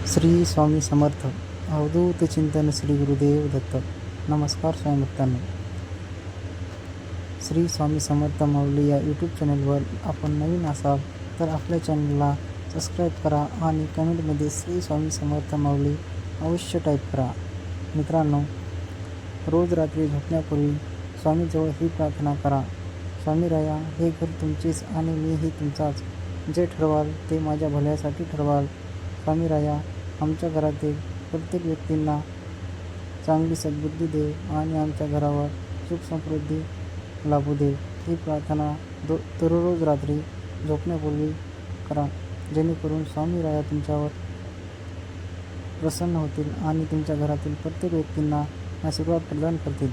श्री स्वामी समर्थ अवधूत चिंतन श्री गुरुदेव दत्त. नमस्कार स्वामी भक्तांनो. श्री स्वामी समर्थ माऊली या यूट्यूब चॅनलवर आपण नवीन असाल तर आपल्या चॅनलला सबस्क्राईब करा आणि कमेंटमध्ये श्री स्वामी समर्थ माऊली अवश्य टाईप करा. मित्रांनो, रोज रात्री झोपण्यापूर्वी स्वामीजवळ ही प्रार्थना करा. स्वामीराया, हे घर तुमचेच आणि मीही तुमचाच. जे ठरवाल ते माझ्या भल्यासाठी ठरवाल. स्वामीराया, आमच्या घरातील प्रत्येक व्यक्तींना चांगली सद्बुद्धी दे आणि आमच्या घरावर सुख समृद्धी लाभू दे. ही प्रार्थना दररोज रात्री झोपण्यापूर्वी करा, जेणेकरून स्वामीराया तुमच्यावर प्रसन्न होतील आणि तुमच्या घरातील प्रत्येक व्यक्तींना आशीर्वाद प्रदान करतील.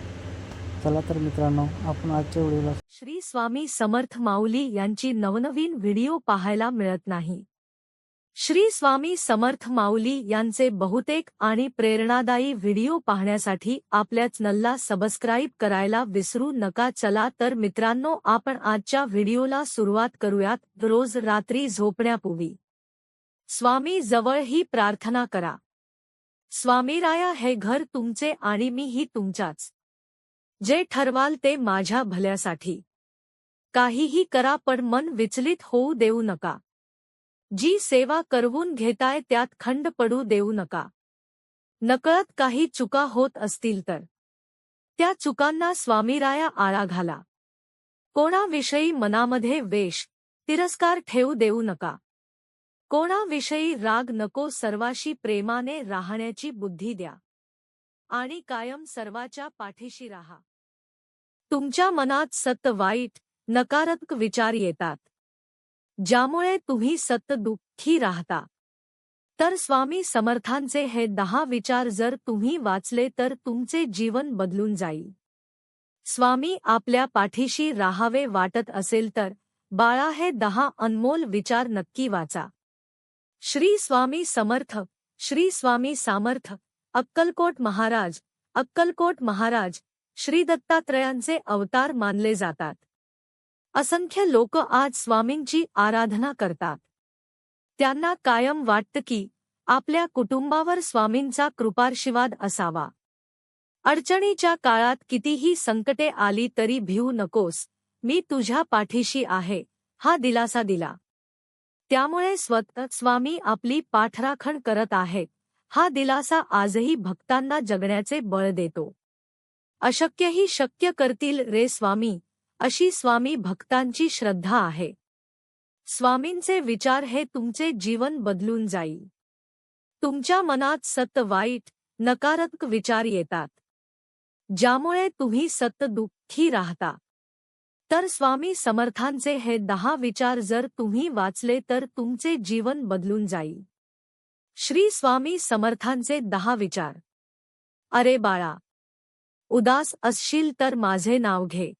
चला तर मित्रांनो, आपण आजच्या व्हिडिओला श्री स्वामी समर्थ माऊली यांची नवनवीन व्हिडिओ पाहायला मिळत नाही. श्री स्वामी समर्थ माऊली यांचे बहुतेक आणि प्रेरणादायी व्हिडिओ पाहण्यासाठी आपल्या चॅनलला सबस्क्राईब करायला विसरू नका. चला तर मित्रांनो, आपण आजच्या व्हिडिओला सुरुवात करूयात. रोज रात्री झोपण्यापूर्वी स्वामी जवळ ही प्रार्थना करा. स्वामीराया, हे घर तुमचे आणि मीही तुमच्याच. जे ठरवाल ते माझ्या भल्यासाठी. काहीही करा, पण मन विचलित होऊ देऊ नका. जी सेवा करवून घेताय त्यात खंड पडू देऊ नका. नकळत काही चुका होत असतील तर त्या चुकांना स्वामीराया आळा घाला. कोणाविषयी मनामध्ये वेष, तिरस्कार ठेवू देऊ नका. कोणाविषयी राग नको. सर्वाशी प्रेमाने राहण्याची बुद्धी द्या आणि कायम सर्वाच्या पाठीशी राहा. तुमच्या मनात सतत वाईट, नकारात्मक विचार येतात, ज्यामुळे तुम्ही सतत दुःखी राहता. तर स्वामी समर्थांचे हे 10 विचार जर तुम्ही वाचले तर तुमचे जीवन बदलून जाईल. स्वामी आपल्या पाठीशी राहावे वाटत असेल तर बाळा, हे 10 अनमोल विचार नक्की वाचा. श्री स्वामी समर्थ. श्री स्वामी समर्थ अक्कलकोट महाराज. अक्कलकोट महाराज श्री दत्तात्रयांचे अवतार मानले जातात. असंख्य लोक आज स्वामींची आराधना करतात. त्यांना कायम वाटतं की आपल्या कुटुंबावर स्वामींचा कृपाशीर्वाद असावा. अडचणीच्या काळात कितीही संकटे आली तरी भिवू नकोस, मी तुझ्या पाठीशी आहे, हा दिलासा दिला. त्यामुळे स्वतः स्वामी आपली पाठराखण करत आहेत. हा दिलासा आजही भक्तांना जगण्याचे बळ देतो. अशक्यही शक्य करतील रे स्वामी, अशी स्वामी भक्तांची श्रद्धा आहे. स्वामींचे विचार हे तुमचे जीवन बदलून जाईल. तुमच्या मनात सतत वाईट, नकारात्मक विचार येतात, ज्यामुळे तुम्ही सतत दुःखी राहता. तर स्वामी समर्थांचे हे 10 विचार जर तुम्ही वाचले तर तुमचे जीवन बदलून जाईल. श्री स्वामी समर्थांचे 10 विचार. अरे बाळा, उदास असशील तर माझे नाव घे.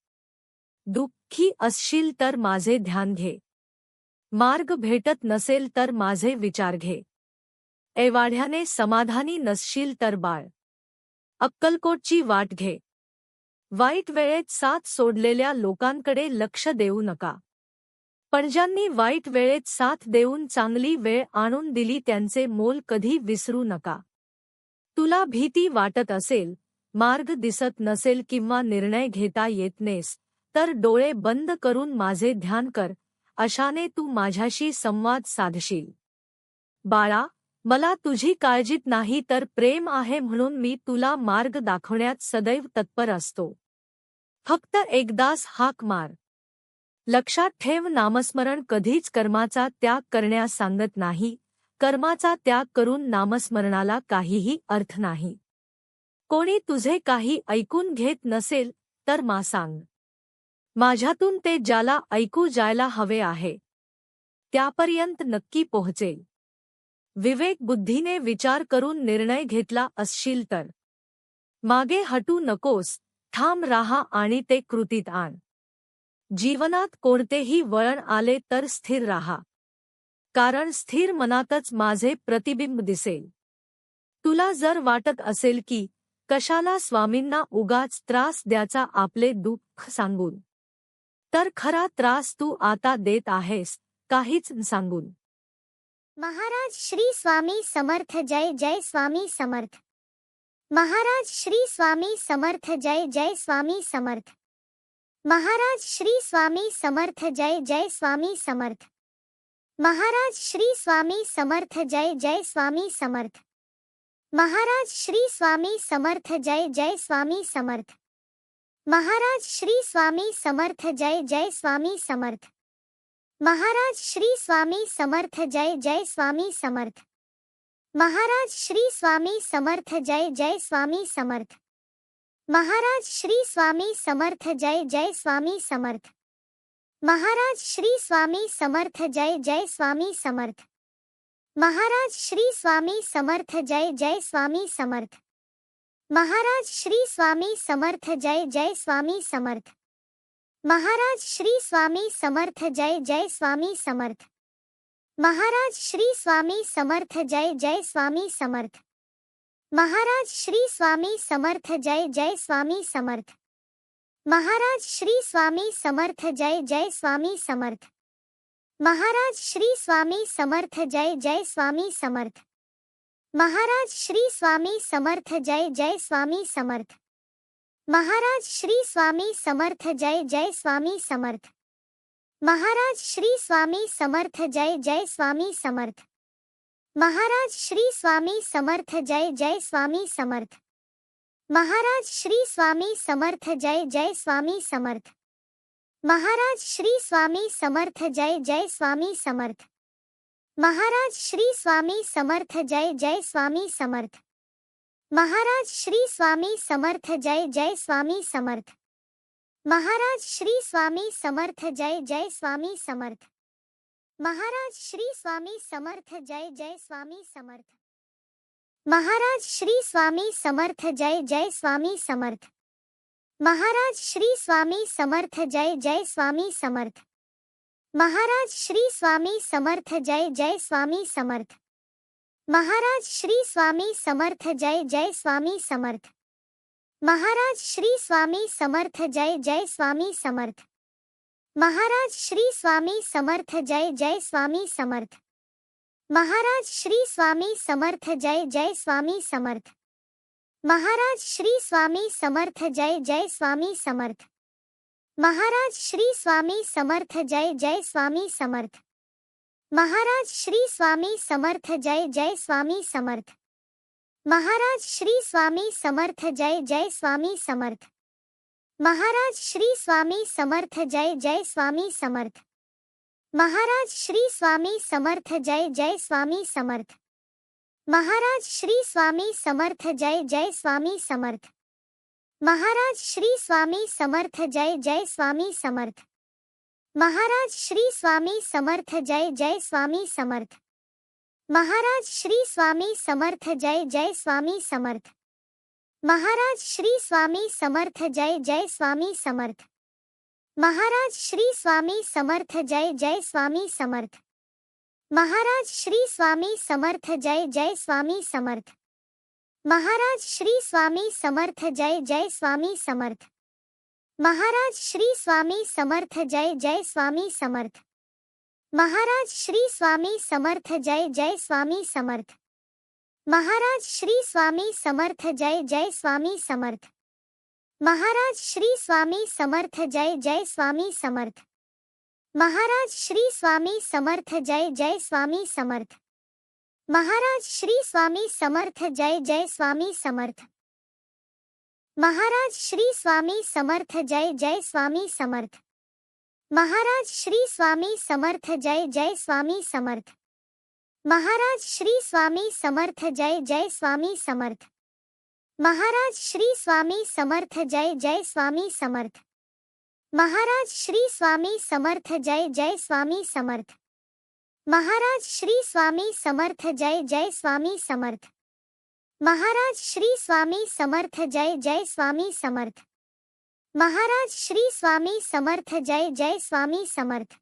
दुःखी असशील तर माझे ध्यान घे. मार्ग भेटत नसेल तर माझे विचार घे. एवाढ्याने समाधानी नसशील तर बाळ, अक्कलकोटची वाट घे. वाईट वेळेत साथ सोडलेल्या लोकांकडे लक्ष देऊ नका, पण ज्यांनी वाईट वेळेत साथ देऊन चांगली वेळ आणून दिली त्यांचे मोल कधी विसरू नका. तुला भीती वाटत असेल, मार्ग दिसत नसेल किंवा निर्णय घेता येत नसेल, तर डोळे बंद करून माझे ध्यान कर. अशाने तू माझ्याशी संवाद साधशील. बाळा, मला तुझी काळजीत नाही तर प्रेम आहे, म्हणून मी तुला मार्ग दाखवण्यात सदैव तत्पर असतो. फक्त एकदास हाक मार. लक्षात ठेव, नामस्मरण कधीच कर्माचा त्याग करण्यास सांगत नाही. कर्माचा त्याग करून नामस्मरणाला काहीही अर्थ नाही. कोणी तुझे काही ऐकून घेत नसेल तर मा सांग. माझ्यातून ते ज्याला ऐकू जायला हवे आहे त्यापर्यंत नक्की पोहोचेल. विवेक बुद्धीने विचार करून निर्णय घेतला असशील तर मागे हटू नकोस, ठाम राहा आणि ते कृतीत आण. जीवनात कोणतेही वळण आले तर स्थिर राहा, कारण स्थिर मनातच माझे प्रतिबिंब दिसेल. तुला जर वाटत असेल की कशाला स्वामींना उगाच त्रास द्यायचा आपले दुःख सांगून, तर खरा त्रास तू आता देत आहेस, काहीच सांगून. महाराज श्री स्वामी समर्थ जय जय स्वामी समर्थ। महाराज श्री स्वामी समर्थ जय जय स्वामी समर्थ। महाराज श्री स्वामी समर्थ जय जय स्वामी समर्थ। महाराज श्री स्वामी समर्थ जय जय स्वामी समर्थ। महाराज श्री स्वामी समर्थ जय जय स्वामी समर्थ। महाराज श्री स्वामी समर्थ जय जय स्वामी समर्थ। महाराज श्री स्वामी समर्थ जय जय स्वामी समर्थ। महाराज श्री स्वामी समर्थ जय जय स्वामी समर्थ। महाराज श्री स्वामी समर्थ जय जय स्वामी समर्थ। महाराज श्री स्वामी समर्थ जय जय स्वामी समर्थ। महाराज श्री स्वामी समर्थ जय जय स्वामी समर्थ। महाराज श्री स्वामी समर्थ जय जय स्वामी समर्थ। महाराज श्री स्वामी समर्थ जय जय स्वामी समर्थ। महाराज श्री स्वामी समर्थ जय जय स्वामी समर्थ। महाराज श्री स्वामी समर्थ जय जय स्वामी समर्थ। महाराज श्री स्वामी समर्थ जय जय स्वामी समर्थ। महाराज श्री स्वामी समर्थ जय जय स्वामी समर्थ। महाराज श्री स्वामी समर्थ जय जय स्वामी समर्थ। महाराज श्री स्वामी समर्थ जय जय स्वामी समर्थ। महाराज श्री स्वामी समर्थ जय जय स्वामी समर्थ। महाराज श्री स्वामी समर्थ जय जय स्वामी समर्थ। महाराज श्री स्वामी समर्थ जय जय स्वामी समर्थ। महाराज श्री स्वामी समर्थ जय जय स्वामी समर्थ। महाराज श्री स्वामी समर्थ जय जय स्वामी समर्थ। महाराज श्री स्वामी समर्थ जय जय स्वामी समर्थ। महाराज श्री स्वामी समर्थ जय जय स्वामी समर्थ। महाराज श्री स्वामी समर्थ जय जय स्वामी समर्थ। महाराज श्री स्वामी समर्थ जय जय स्वामी समर्थ। महाराज श्री स्वामी समर्थ जय जय स्वामी समर्थ। महाराज श्री स्वामी समर्थ जय जय स्वामी समर्थ। महाराज श्री स्वामी समर्थ जय जय स्वामी समर्थ। महाराज श्री स्वामी समर्थ जय जय स्वामी समर्थ। महाराज श्री स्वामी समर्थ जय जय स्वामी समर्थ। महाराज श्री स्वामी समर्थ जय जय स्वामी समर्थ। महाराज श्री स्वामी समर्थ जय जय स्वामी समर्थ। महाराज श्री स्वामी समर्थ जय जय स्वामी समर्थ। महाराज श्री स्वामी समर्थ जय जय स्वामी समर्थ। महाराज श्री स्वामी समर्थ जय जय स्वामी समर्थ। महाराज श्री स्वामी समर्थ जय जय स्वामी समर्थ। महाराज श्री स्वामी समर्थ जय जय स्वामी समर्थ। महाराज श्री स्वामी समर्थ जय जय स्वामी समर्थ। महाराज श्री स्वामी समर्थ जय जय स्वामी समर्थ। महाराज श्री स्वामी समर्थ जय जय स्वामी समर्थ। महाराज श्री स्वामी समर्थ जय जय स्वामी समर्थ। महाराज श्री स्वामी समर्थ जय जय स्वामी समर्थ। महाराज श्री स्वामी समर्थ जय जय स्वामी समर्थ। महाराज श्री स्वामी समर्थ जय जय स्वामी समर्थ। महाराज श्री स्वामी समर्थ जय जय स्वामी समर्थ। महाराज श्री स्वामी समर्थ जय जय स्वामी समर्थ। महाराज श्री स्वामी समर्थ जय जय स्वामी समर्थ। महाराज श्री स्वामी समर्थ जय जय स्वामी समर्थ। महाराज श्री स्वामी समर्थ जय जय स्वामी समर्थ। महाराज श्री स्वामी समर्थ जय जय स्वामी समर्थ। महाराज श्री स्वामी समर्थ जय जय स्वामी समर्थ। महाराज श्री स्वामी समर्थ जय जय स्वामी समर्थ। महाराज श्री स्वामी समर्थ जय जय स्वामी समर्थ। महाराज श्री स्वामी समर्थ जय जय स्वामी समर्थ। महाराज श्री स्वामी समर्थ जय जय स्वामी समर्थ। महाराज श्री स्वामी समर्थ जय जय स्वामी समर्थ। महाराज श्री स्वामी समर्थ जय जय स्वामी समर्थ। महाराज श्री स्वामी समर्थ जय जय स्वामी समर्थ। महाराज श्री स्वामी समर्थ जय जय स्वामी समर्थ।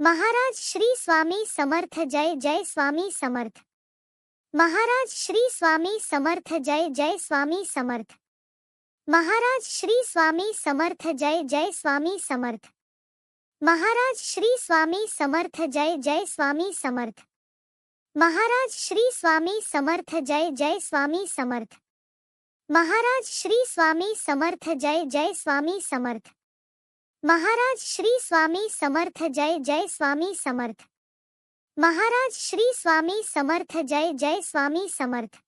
महाराज श्री स्वामी समर्थ जय जय स्वामी समर्थ। महाराज श्री स्वामी समर्थ जय जय स्वामी समर्थ। महाराज श्री स्वामी समर्थ जय जय स्वामी समर्थ। महाराज श्री स्वामी समर्थ जय जय स्वामी समर्थ। महाराज श्री स्वामी समर्थ जय जय स्वामी समर्थ। महाराज श्री स्वामी समर्थ जय जय स्वामी समर्थ। महाराज श्री स्वामी समर्थ जय जय स्वामी समर्थ। महाराज श्री स्वामी समर्थ जय जय स्वामी समर्थ।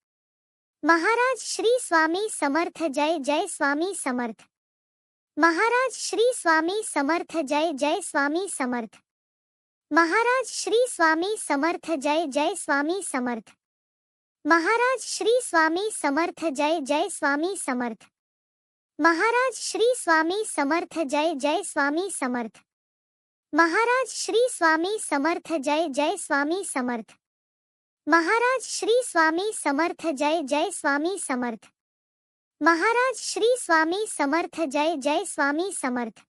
महाराज श्री स्वामी समर्थ जय जय स्वामी समर्थ। महाराज श्री स्वामी समर्थ जय जय स्वामी समर्थ। महाराज श्री स्वामी समर्थ जय जय स्वामी समर्थ। महाराज श्री स्वामी समर्थ जय जय स्वामी समर्थ। महाराज श्री स्वामी समर्थ जय जय स्वामी समर्थ। महाराज श्री स्वामी समर्थ जय जय स्वामी समर्थ। महाराज श्री स्वामी समर्थ जय जय स्वामी समर्थ। महाराज श्री स्वामी समर्थ जय जय स्वामी समर्थ।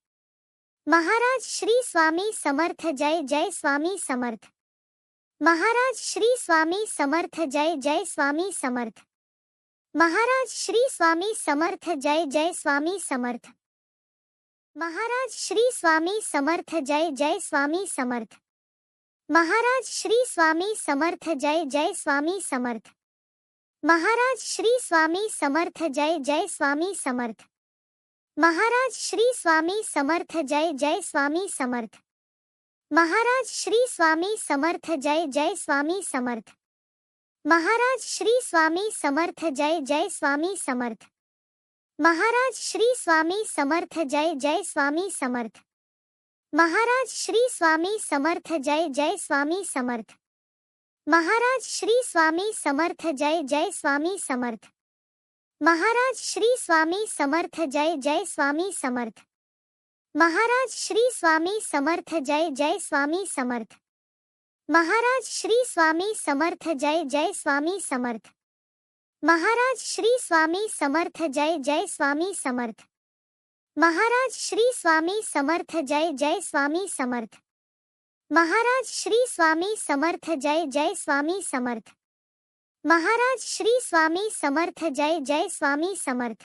महाराज श्री स्वामी समर्थ जय जय स्वामी समर्थ। महाराज श्री स्वामी समर्थ जय जय स्वामी समर्थ। महाराज श्री स्वामी समर्थ जय जय स्वामी समर्थ। महाराज श्री स्वामी समर्थ जय जय स्वामी समर्थ। महाराज श्री स्वामी समर्थ जय जय स्वामी समर्थ। महाराज श्री स्वामी समर्थ जय जय स्वामी समर्थ। महाराज श्री स्वामी समर्थ जय जय स्वामी समर्थ। महाराज श्री स्वामी समर्थ जय जय स्वामी समर्थ। महाराज श्री स्वामी समर्थ जय जय स्वामी समर्थ। महाराज श्री स्वामी समर्थ जय जय स्वामी समर्थ। महाराज श्री स्वामी समर्थ जय जय स्वामी समर्थ। महाराज श्री स्वामी समर्थ जय जय स्वामी समर्थ। महाराज श्री स्वामी समर्थ जय जय स्वामी समर्थ। महाराज श्री स्वामी समर्थ जय जय स्वामी समर्थ। महाराज श्री स्वामी समर्थ जय जय स्वामी समर्थ। महाराज श्री स्वामी समर्थ जय जय स्वामी समर्थ। महाराज श्री स्वामी समर्थ जय जय स्वामी समर्थ। महाराज श्री स्वामी समर्थ जय जय स्वामी समर्थ। महाराज श्री स्वामी समर्थ जय जय स्वामी समर्थ। महाराज श्री स्वामी समर्थ जय जय स्वामी समर्थ।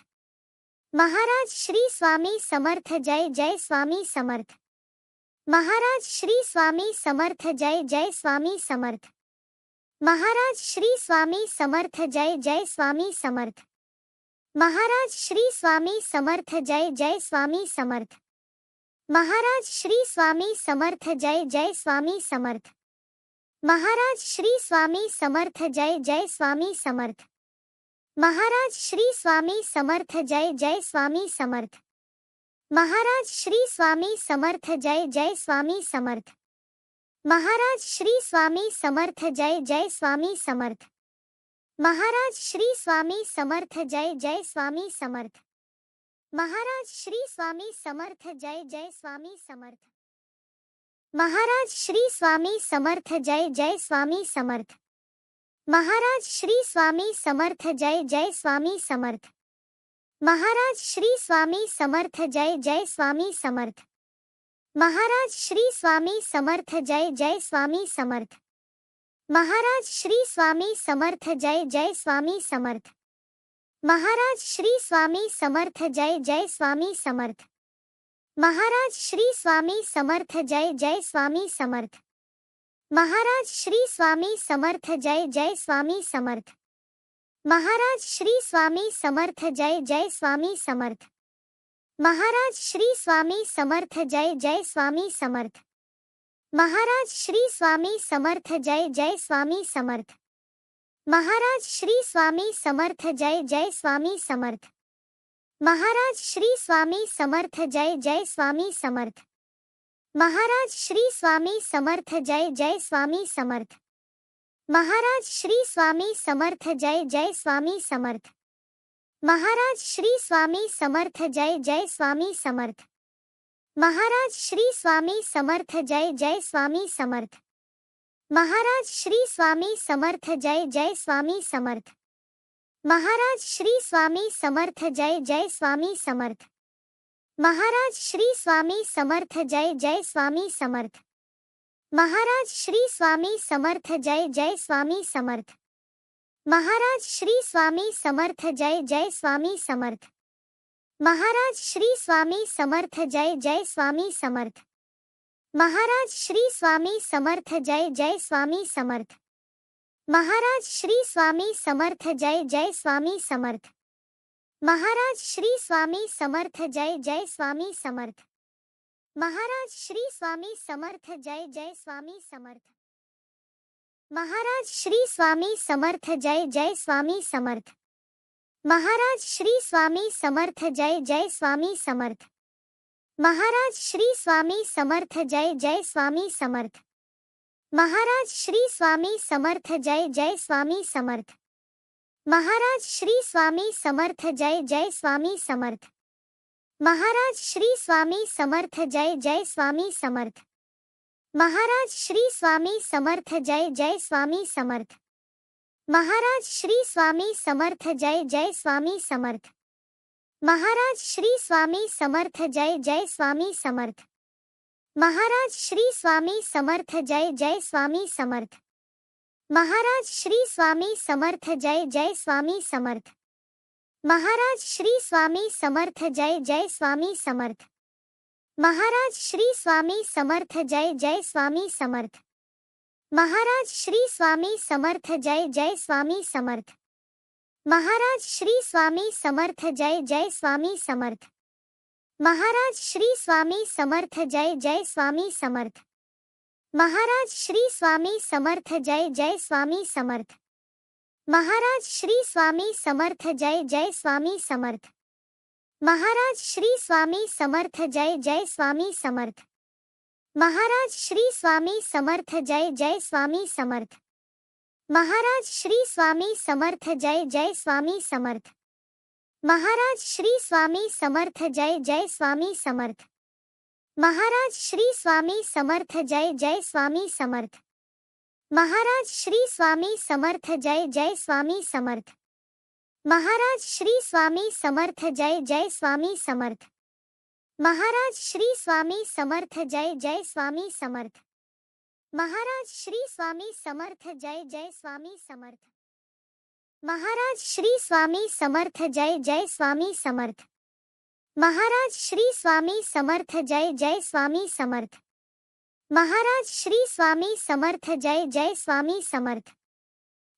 महाराज श्री स्वामी समर्थ जय जय स्वामी समर्थ। महाराज श्री स्वामी समर्थ जय जय स्वामी समर्थ। महाराज श्री स्वामी समर्थ जय जय स्वामी समर्थ। महाराज श्री स्वामी समर्थ जय जय स्वामी समर्थ। महाराज श्री स्वामी समर्थ जय जय स्वामी समर्थ। महाराज श्री स्वामी समर्थ जय जय स्वामी समर्थ। महाराज श्री स्वामी समर्थ जय जय स्वामी समर्थ। महाराज श्री स्वामी समर्थ जय जय स्वामी समर्थ। महाराज श्री स्वामी समर्थ जय जय स्वामी समर्थ। महाराज श्री स्वामी समर्थ जय जय स्वामी समर्थ। महाराज श्री स्वामी समर्थ जय जय स्वामी समर्थ। महाराज श्री स्वामी समर्थ जय जय स्वामी समर्थ। महाराज श्री स्वामी समर्थ जय जय स्वामी समर्थ। महाराज श्री स्वामी समर्थ जय जय स्वामी समर्थ। महाराज श्री स्वामी समर्थ जय जय स्वामी समर्थ। महाराज श्री स्वामी समर्थ जय जय स्वामी समर्थ। महाराज श्री स्वामी समर्थ जय जय स्वामी समर्थ। महाराज श्री स्वामी समर्थ जय जय स्वामी समर्थ। महाराज श्री स्वामी समर्थ जय जय स्वामी समर्थ। महाराज श्री स्वामी समर्थ जय जय स्वामी समर्थ। महाराज श्री स्वामी समर्थ जय जय स्वामी समर्थ। महाराज श्री स्वामी समर्थ जय जय स्वामी समर्थ। महाराज श्री स्वामी समर्थ जय जय स्वामी समर्थ। महाराज श्री स्वामी समर्थ जय जय स्वामी समर्थ। महाराज श्री स्वामी समर्थ जय जय स्वामी समर्थ। महाराज श्री स्वामी समर्थ जय जय स्वामी समर्थ। महाराज श्री स्वामी समर्थ जय जय स्वामी समर्थ। महाराज श्री स्वामी समर्थ जय जय स्वामी समर्थ। महाराज श्री स्वामी समर्थ जय जय स्वामी समर्थ। महाराज श्री स्वामी समर्थ जय जय स्वामी समर्थ। महाराज श्री स्वामी समर्थ जय जय स्वामी समर्थ। महाराज श्री स्वामी समर्थ जय जय स्वामी समर्थ। महाराज श्री स्वामी समर्थ जय जय स्वामी समर्थ। महाराज श्री स्वामी समर्थ जय जय स्वामी समर्थ। महाराज श्री स्वामी समर्थ जय जय स्वामी समर्थ। महाराज श्री स्वामी समर्थ जय जय स्वामी समर्थ। महाराज श्री स्वामी समर्थ जय जय स्वामी समर्थ। महाराज श्री स्वामी समर्थ जय जय स्वामी समर्थ। महाराज श्री स्वामी समर्थ जय जय स्वामी समर्थ। महाराज श्री स्वामी समर्थ जय जय स्वामी समर्थ। महाराज श्री स्वामी समर्थ जय जय स्वामी समर्थ। महाराज श्री स्वामी समर्थ जय जय स्वामी समर्थ। महाराज श्री स्वामी समर्थ जय जय स्वामी समर्थ। महाराज श्री स्वामी समर्थ जय जय स्वामी समर्थ। महाराज श्री स्वामी समर्थ जय जय स्वामी समर्थ। महाराज श्री स्वामी समर्थ जय जय स्वामी समर्थ। महाराज श्री स्वामी समर्थ जय जय स्वामी समर्थ। महाराज श्री स्वामी समर्थ जय जय स्वामी समर्थ। महाराज श्री स्वामी समर्थ जय जय स्वामी समर्थ। महाराज श्री स्वामी समर्थ जय जय स्वामी समर्थ। महाराज श्री स्वामी समर्थ जय जय स्वामी समर्थ। महाराज श्री स्वामी समर्थ जय जय स्वामी समर्थ। महाराज श्री स्वामी समर्थ जय जय स्वामी समर्थ। महाराज श्री स्वामी समर्थ जय जय स्वामी समर्थ। महाराज श्री स्वामी समर्थ जय जय स्वामी समर्थ। महाराज श्री स्वामी समर्थ जय जय स्वामी समर्थ। महाराज श्री स्वामी समर्थ जय जय स्वामी समर्थ। महाराज श्री स्वामी समर्थ जय जय स्वामी समर्थ। महाराज श्री स्वामी समर्थ जय जय स्वामी समर्थ। महाराज श्री स्वामी समर्थ जय जय स्वामी समर्थ। महाराज श्री स्वामी समर्थ जय जय स्वामी समर्थ। महाराज श्री स्वामी समर्थ जय जय स्वामी समर्थ। महाराज श्री स्वामी समर्थ जय जय स्वामी समर्थ। महाराज श्री स्वामी समर्थ जय जय स्वामी समर्थ। महाराज श्री स्वामी समर्थ जय जय स्वामी समर्थ। महाराज श्री स्वामी समर्थ जय जय स्वामी समर्थ। महाराज श्री स्वामी समर्थ जय जय स्वामी समर्थ। महाराज श्री स्वामी समर्थ जय जय स्वामी समर्थ।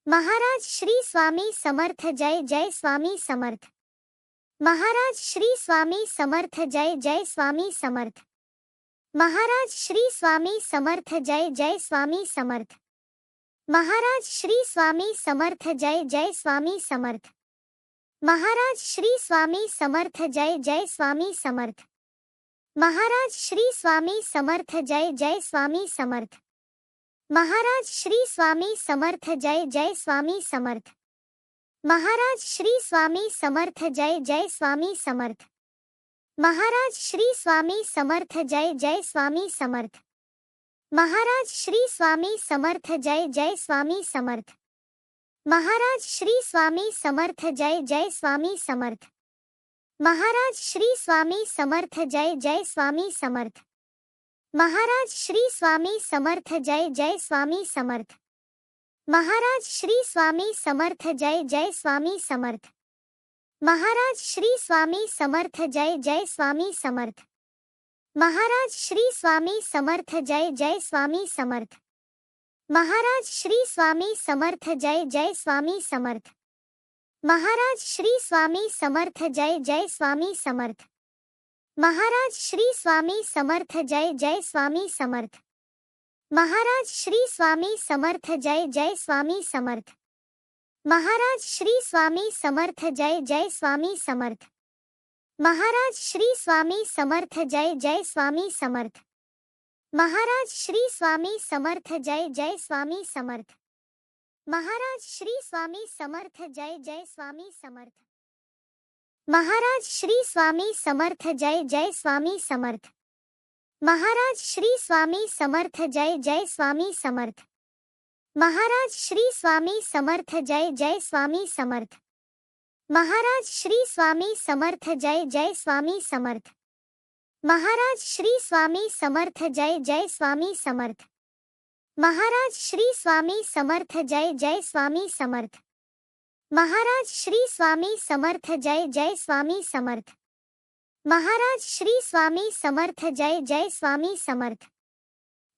महाराज श्री स्वामी समर्थ जय जय स्वामी समर्थ। महाराज श्री स्वामी समर्थ जय जय स्वामी समर्थ। महाराज श्री स्वामी समर्थ जय जय स्वामी समर्थ। महाराज श्री स्वामी समर्थ जय जय स्वामी समर्थ। महाराज श्री स्वामी समर्थ जय जय स्वामी समर्थ। महाराज श्री स्वामी समर्थ जय जय स्वामी समर्थ। महाराज श्री स्वामी समर्थ जय जय स्वामी समर्थ। महाराज श्री स्वामी समर्थ जय जय स्वामी समर्थ। महाराज श्री स्वामी समर्थ जय जय स्वामी समर्थ। महाराज श्री स्वामी समर्थ जय जय स्वामी समर्थ। महाराज श्री स्वामी समर्थ जय जय स्वामी समर्थ। महाराज श्री स्वामी समर्थ जय जय स्वामी समर्थ। महाराज श्री स्वामी समर्थ जय जय स्वामी समर्थ। महाराज श्री स्वामी समर्थ जय जय स्वामी समर्थ। महाराज श्री स्वामी समर्थ जय जय स्वामी समर्थ। महाराज श्री स्वामी समर्थ जय जय स्वामी समर्थ। महाराज श्री स्वामी समर्थ जय जय स्वामी समर्थ। महाराज श्री स्वामी समर्थ जय जय स्वामी समर्थ। महाराज श्री स्वामी समर्थ जय जय स्वामी समर्थ। महाराज श्री स्वामी समर्थ जय जय स्वामी समर्थ। महाराज श्री स्वामी समर्थ जय जय स्वामी समर्थ। महाराज श्री स्वामी समर्थ जय जय स्वामी समर्थ। महाराज श्री स्वामी समर्थ जय जय स्वामी समर्थ। महाराज श्री स्वामी समर्थ जय जय स्वामी समर्थ। महाराज श्री स्वामी समर्थ जय जय स्वामी समर्थ। महाराज श्री स्वामी समर्थ जय जय स्वामी समर्थ। महाराज श्री स्वामी समर्थ जय जय स्वामी समर्थ। महाराज श्री स्वामी समर्थ जय जय स्वामी समर्थ। महाराज श्री स्वामी समर्थ जय जय स्वामी समर्थ। महाराज श्री स्वामी समर्थ जय जय स्वामी समर्थ। महाराज श्री स्वामी समर्थ जय जय स्वामी समर्थ।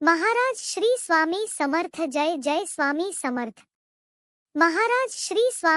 महाराज श्री स्वामी समर्थ जय जय स्वामी समर्थ। महाराज श्री स्वामी